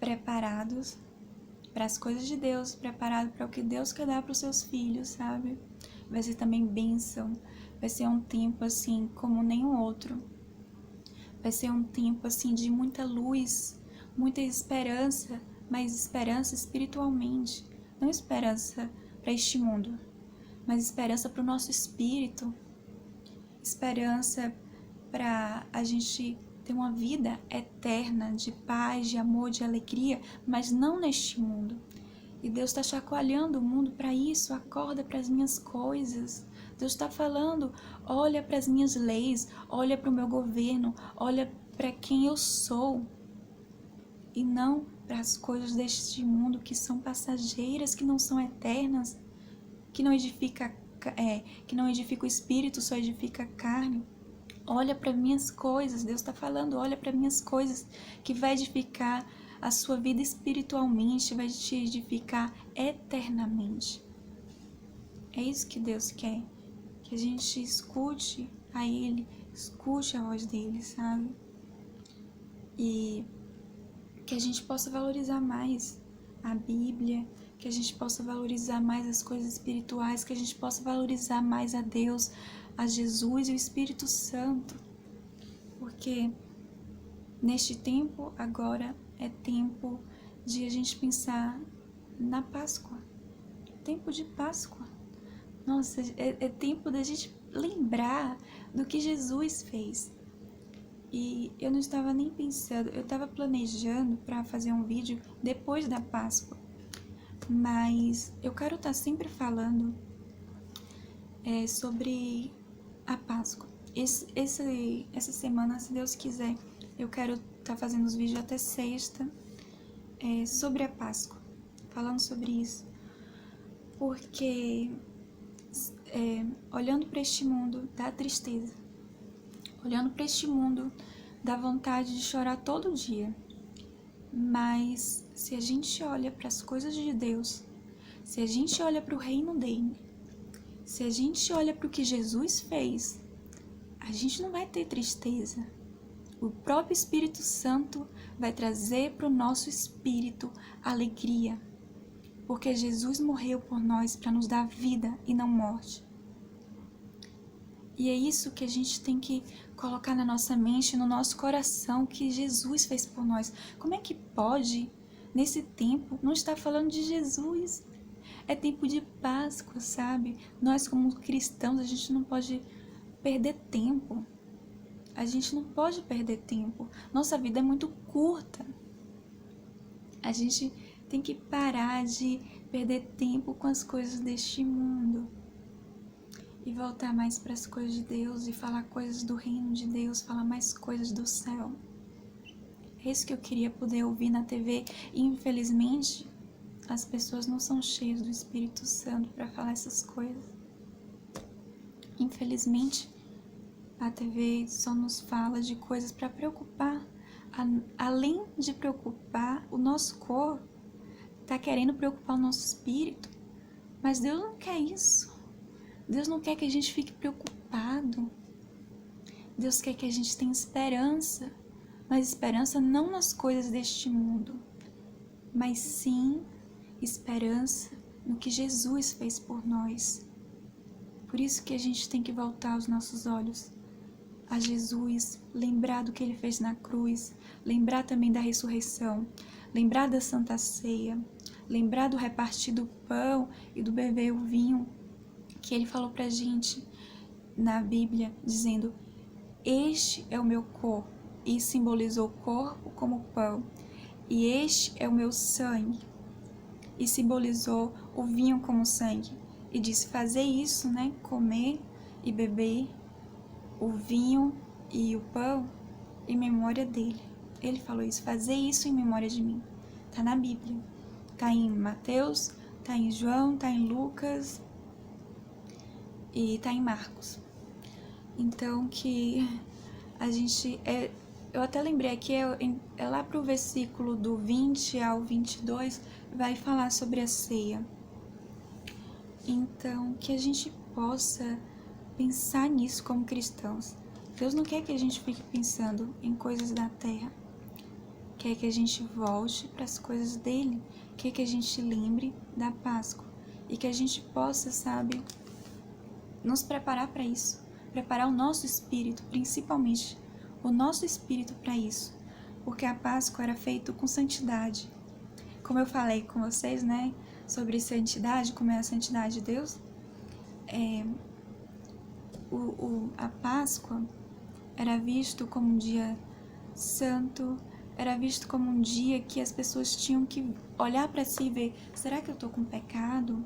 preparados para as coisas de Deus, preparados para o que Deus quer dar para os seus filhos, sabe? Vai ser também bênção, vai ser um tempo assim como nenhum outro. Vai ser um tempo assim de muita luz, muita esperança, mas esperança espiritualmente, não esperança para este mundo, mas esperança para o nosso espírito, esperança para a gente ter uma vida eterna de paz, de amor, de alegria, mas não neste mundo. E Deus está chacoalhando o mundo para isso. Acorda para as minhas coisas. Deus está falando, olha para as minhas leis, olha para o meu governo, olha para quem eu sou. E não para as coisas deste mundo que são passageiras, que não são eternas, que não edifica o espírito, só edifica a carne. Olha para minhas coisas, Deus está falando, olha para minhas coisas, que vai edificar a sua vida espiritualmente, vai te edificar eternamente. É isso que Deus quer, que a gente escute a Ele, escute a voz dele, sabe? E que a gente possa valorizar mais a Bíblia, que a gente possa valorizar mais as coisas espirituais, que a gente possa valorizar mais a Deus, a Jesus e o Espírito Santo, porque neste tempo agora é tempo de a gente pensar na Páscoa, tempo de Páscoa. Nossa, é tempo da gente lembrar do que Jesus fez. E eu não estava nem pensando, eu estava planejando para fazer um vídeo depois da Páscoa, mas eu quero estar sempre falando sobre a Páscoa. Essa semana, se Deus quiser, eu quero estar fazendo os vídeos até sexta sobre a Páscoa, falando sobre isso, porque olhando para este mundo dá tristeza, olhando para este mundo dá vontade de chorar todo dia, mas se a gente olha para as coisas de Deus, se a gente olha para o reino dele, se a gente olha para o que Jesus fez, a gente não vai ter tristeza. O próprio Espírito Santo vai trazer para o nosso espírito alegria, porque Jesus morreu por nós para nos dar vida e não morte. E é isso que a gente tem que colocar na nossa mente, no nosso coração, que Jesus fez por nós. Como é que pode, nesse tempo, não estar falando de Jesus? É tempo de Páscoa, sabe? Nós, como cristãos, a gente não pode perder tempo. A gente não pode perder tempo. Nossa vida é muito curta. A gente tem que parar de perder tempo com as coisas deste mundo e voltar mais para as coisas de Deus e falar coisas do reino de Deus, falar mais coisas do céu. É isso que eu queria poder ouvir na TV e, infelizmente, as pessoas não são cheias do Espírito Santo para falar essas coisas. Infelizmente, a TV só nos fala de coisas para preocupar. Além de preocupar o nosso corpo, está querendo preocupar o nosso espírito. Mas Deus não quer isso. Deus não quer que a gente fique preocupado. Deus quer que a gente tenha esperança. Mas esperança não nas coisas deste mundo, mas sim esperança no que Jesus fez por nós. Por isso que a gente tem que voltar os nossos olhos a Jesus, lembrar do que Ele fez na cruz, lembrar também da ressurreição, lembrar da Santa Ceia, lembrar do repartir do pão e do beber o vinho, que Ele falou pra gente na Bíblia, dizendo: este é o meu corpo, e simbolizou o corpo como pão, e este é o meu sangue, e simbolizou o vinho como sangue, e disse: fazer isso, comer e beber o vinho e o pão em memória dele. Ele falou isso: fazer isso em memória de mim. Tá na Bíblia, tá em Mateus, tá em João, tá em Lucas e tá em Marcos. Então que a gente eu até lembrei aqui, é lá pro versículo do 20 ao 22, vai falar sobre a ceia. Então, que a gente possa pensar nisso como cristãos. Deus não quer que a gente fique pensando em coisas da terra. quer que a gente volte para as coisas dele, quer que a gente lembre da Páscoa e que a gente possa, sabe, nos preparar para isso, preparar o nosso espírito, principalmente o nosso espírito para isso, porque a Páscoa era feita com santidade. Como eu falei com vocês, né, sobre santidade, como é a santidade de Deus, a Páscoa era visto como um dia santo, era visto como um dia que as pessoas tinham que olhar para si e ver, será que eu estou com pecado?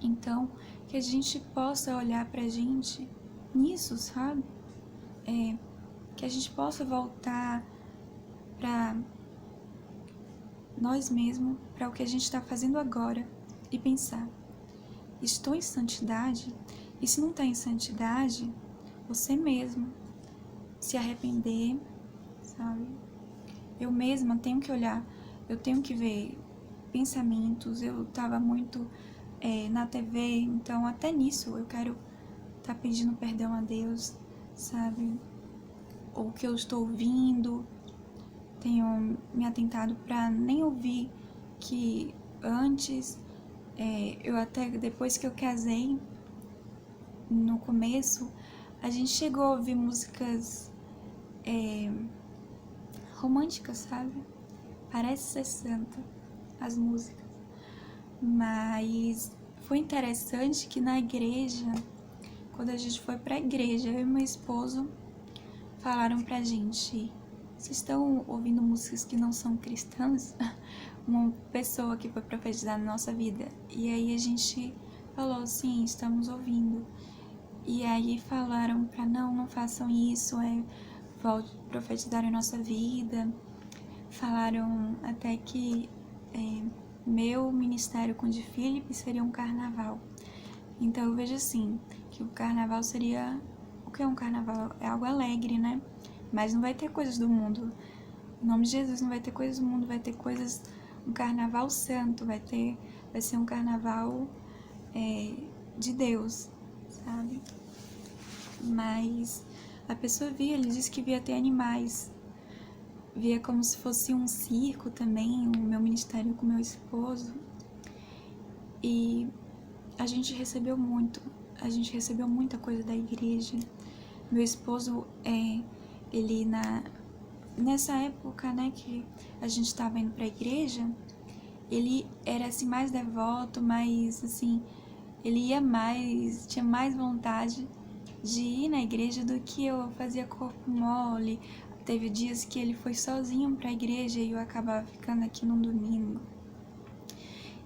Então, que a gente possa olhar pra gente nisso, sabe? Que a gente possa voltar pra nós mesmos, para o que a gente está fazendo agora e pensar, estou em santidade? E se não está em santidade, você mesmo se arrepender, sabe? Eu mesma tenho que olhar, eu tenho que ver pensamentos, eu estava muito na TV, então até nisso eu quero estar pedindo perdão a Deus, sabe? Ou o que eu estou ouvindo, tenho me atentado para nem ouvir, que antes, eu até depois que eu casei, no começo, a gente chegou a ouvir músicas românticas, sabe? Parece ser santa as músicas, mas foi interessante que na igreja, quando a gente foi pra igreja, eu e meu esposo falaram pra gente, vocês estão ouvindo músicas que não são cristãs? Uma pessoa que foi profetizar na nossa vida. E aí a gente falou, sim, estamos ouvindo. E aí falaram pra não façam isso, volte profetizar em nossa vida. Falaram até que meu ministério com o de Filipe seria um carnaval. Então eu vejo assim, que o carnaval seria... O que é um carnaval? É algo alegre, né? Mas não vai ter coisas do mundo. Em nome de Jesus, não vai ter coisas do mundo, vai ter coisas... Um carnaval santo, vai ser um carnaval de Deus, sabe? Mas a pessoa via, ele disse que via ter animais. Via como se fosse um circo também, o meu ministério com meu esposo. E a gente recebeu muita coisa da igreja. Meu esposo, ele nessa época, né, que a gente estava indo pra igreja, ele era assim mais devoto, mais assim, ele ia mais, tinha mais vontade de ir na igreja do que eu. Fazia corpo mole. Teve dias que ele foi sozinho pra igreja e eu acabava ficando aqui num domingo.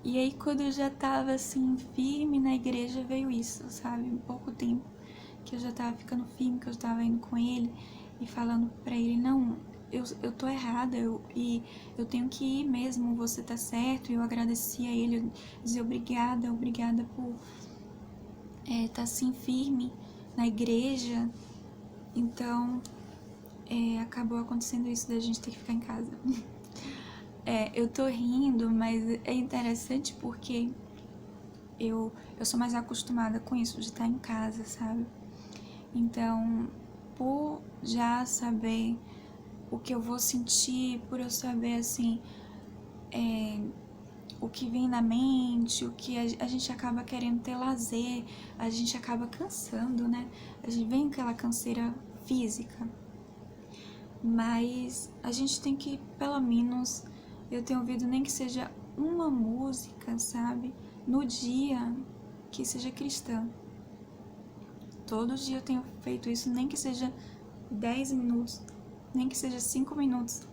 E aí quando eu já tava assim firme na igreja, veio isso, sabe? Em pouco tempo que eu já tava ficando firme, que eu tava indo com ele e falando pra ele, não, eu tô errada, e eu tenho que ir mesmo, você tá certo. E eu agradeci a ele, eu dizia obrigada por tá assim firme na igreja. Então acabou acontecendo isso da gente ter que ficar em casa. Eu tô rindo, mas é interessante porque eu sou mais acostumada com isso, de estar em casa, sabe? Então, por já saber o que eu vou sentir, por eu saber, assim, o que vem na mente, o que a gente acaba querendo ter lazer, a gente acaba cansando, né? A gente vem aquela canseira física. Mas a gente tem que, pelo menos, eu tenho ouvido nem que seja uma música, sabe? No dia que seja cristã. Todo dia eu tenho feito isso, nem que seja 10 minutos, nem que seja 5 minutos,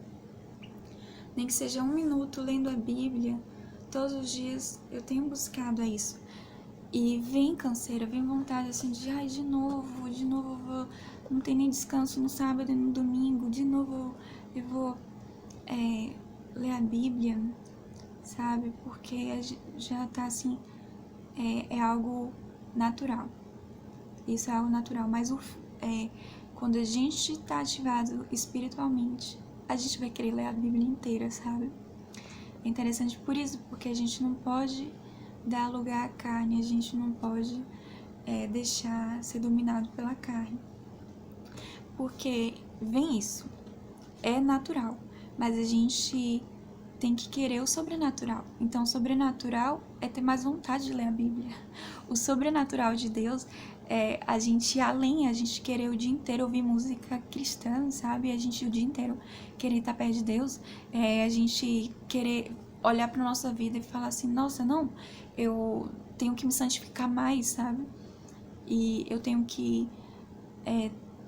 nem que seja 1 minuto lendo a Bíblia. Todos os dias eu tenho buscado isso. E vem canseira, vem vontade assim de, de novo eu vou, não tem nem descanso no sábado e no domingo, de novo eu vou ler a Bíblia, sabe? Porque já tá assim, é algo natural. Isso é algo natural, mas quando a gente tá ativado espiritualmente, a gente vai querer ler a Bíblia inteira, sabe? É interessante por isso, porque a gente não pode dar lugar à carne, a gente não pode deixar ser dominado pela carne. Porque vem isso, é natural, mas a gente tem que querer o sobrenatural. Então, o sobrenatural é ter mais vontade de ler a Bíblia. O sobrenatural de Deus é a gente ir além, a gente querer o dia inteiro ouvir música cristã, sabe? A gente o dia inteiro querer estar perto de Deus, a gente querer olhar para nossa vida e falar assim, nossa, não, eu tenho que me santificar mais, sabe? E eu tenho que,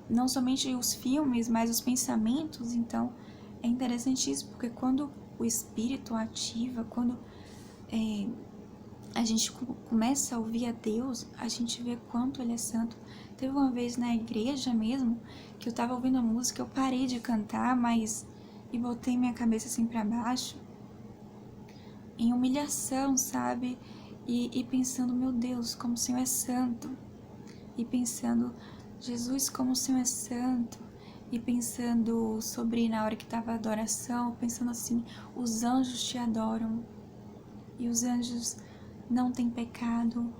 não somente os filmes, mas os pensamentos. Então, é interessantíssimo, porque quando o espírito ativa, quando a gente começa a ouvir a Deus, a gente vê quanto Ele é santo. Teve uma vez na igreja mesmo, que eu tava ouvindo a música, eu parei de cantar, e botei minha cabeça assim pra baixo, em humilhação, sabe? E pensando, meu Deus, como o Senhor é santo. E pensando, Jesus, como o Senhor é santo. E pensando sobre, na hora que tava a adoração, pensando assim, os anjos te adoram. E os anjos não têm pecado,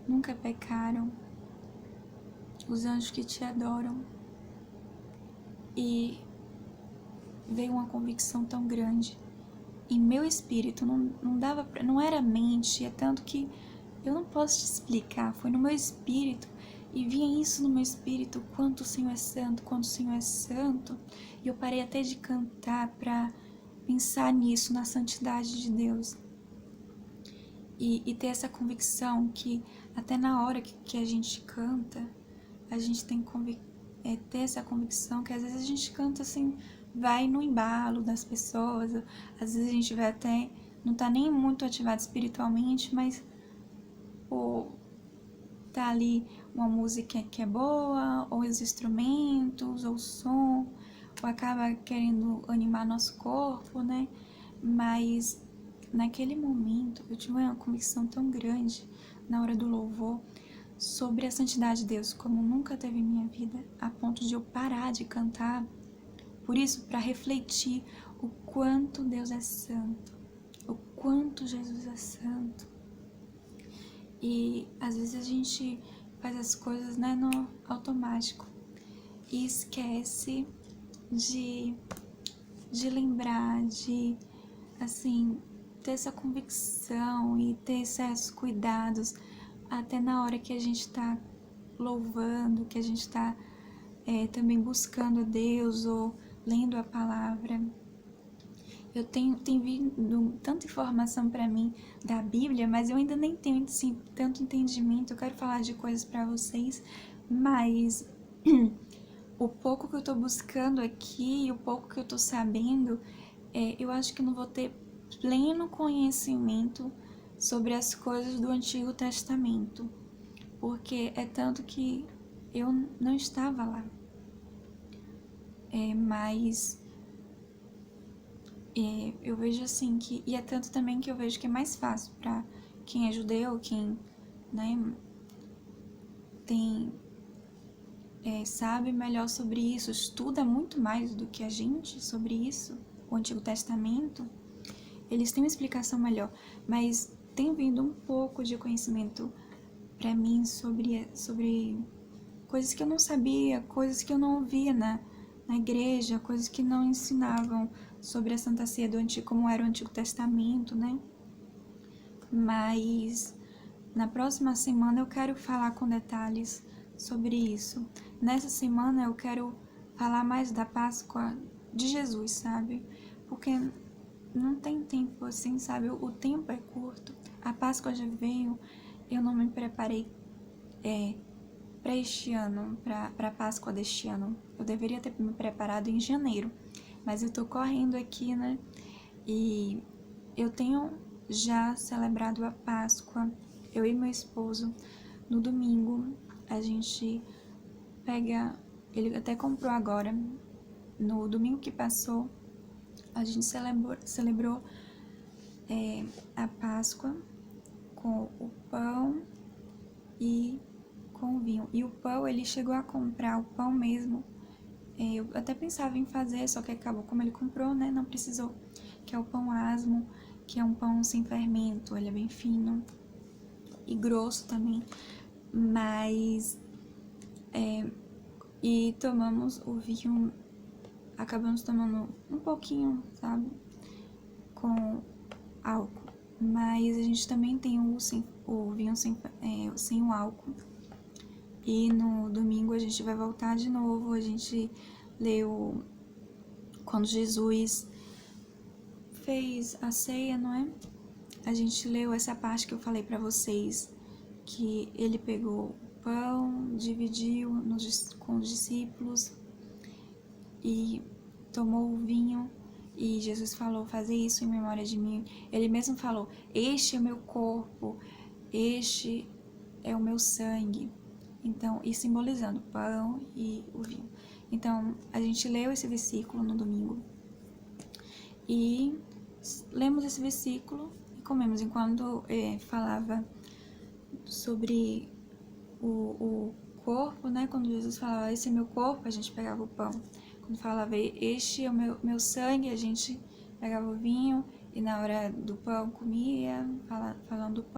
nunca pecaram. Os anjos que te adoram. E veio uma convicção tão grande. E meu espírito não era mente, é tanto que eu não posso te explicar, foi no meu espírito. E vinha isso no meu espírito, quanto o Senhor é santo, quanto o Senhor é santo. E eu parei até de cantar para pensar nisso, na santidade de Deus. E ter essa convicção que até na hora que a gente canta, a gente tem que ter essa convicção que às vezes a gente canta assim, vai no embalo das pessoas, às vezes a gente vai até, não tá nem muito ativado espiritualmente, mas pô, tá ali uma música que é boa, ou os instrumentos, ou o som, ou acaba querendo animar nosso corpo, né? Mas naquele momento eu tive uma convicção tão grande na hora do louvor sobre a santidade de Deus, como nunca teve em minha vida, a ponto de eu parar de cantar. Por isso, para refletir o quanto Deus é santo, o quanto Jesus é santo. E às vezes a gente faz as coisas, né, no automático e esquece de lembrar, de, assim, ter essa convicção e ter certos cuidados até na hora que a gente está louvando, que a gente está também buscando a Deus ou lendo a palavra. Tem vindo tanta informação para mim da Bíblia, mas eu ainda nem tenho assim, tanto entendimento. Eu quero falar de coisas para vocês, mas o pouco que eu tô buscando aqui, o pouco que eu tô sabendo, eu acho que não vou ter pleno conhecimento sobre as coisas do Antigo Testamento, porque é tanto que eu não estava lá. Mas eu vejo assim que, e é tanto também que eu vejo que é mais fácil para quem é judeu, quem, né, tem sabe melhor sobre isso, estuda muito mais do que a gente sobre isso, o Antigo Testamento, eles têm uma explicação melhor, mas tem vindo um pouco de conhecimento para mim sobre coisas que eu não sabia, coisas que eu não ouvia na igreja, coisas que não ensinavam sobre a Santa Ceia do Antigo, como era o Antigo Testamento, né? Mas na próxima semana eu quero falar com detalhes sobre isso. Nessa semana eu quero falar mais da Páscoa de Jesus, sabe? Porque não tem tempo assim, sabe? O tempo é curto. A Páscoa já veio, eu não me preparei para este ano, para a Páscoa deste ano. Eu deveria ter me preparado em janeiro, mas eu tô correndo aqui, né? E eu tenho já celebrado a Páscoa, eu e meu esposo, no domingo. A gente pega, ele até comprou agora, no domingo que passou, a gente celebrou a Páscoa com o pão e com o vinho. E o pão, ele chegou a comprar o pão mesmo. Eu até pensava em fazer, só que acabou, como ele comprou, né, não precisou. Que é o pão asmo, que é um pão sem fermento, ele é bem fino e grosso também. Mas, e tomamos o vinho acabamos tomando um pouquinho, sabe, com álcool. Mas a gente também tem o vinho sem o álcool. E no domingo a gente vai voltar de novo. A gente leu quando Jesus fez a ceia, não é? A gente leu essa parte que eu falei pra vocês, que ele pegou o pão, dividiu com os discípulos e tomou o vinho. E Jesus falou, fazer isso em memória de mim. Ele mesmo falou, este é o meu corpo, este é o meu sangue. Então, e simbolizando o pão e o vinho. Então, a gente leu esse versículo no domingo. E lemos esse versículo e comemos. Enquanto falava sobre o corpo, né? Quando Jesus falava, esse é meu corpo, a gente pegava o pão. Quando falava, este é o meu sangue, a gente pegava o vinho. E na hora do pão comia, falando do pão.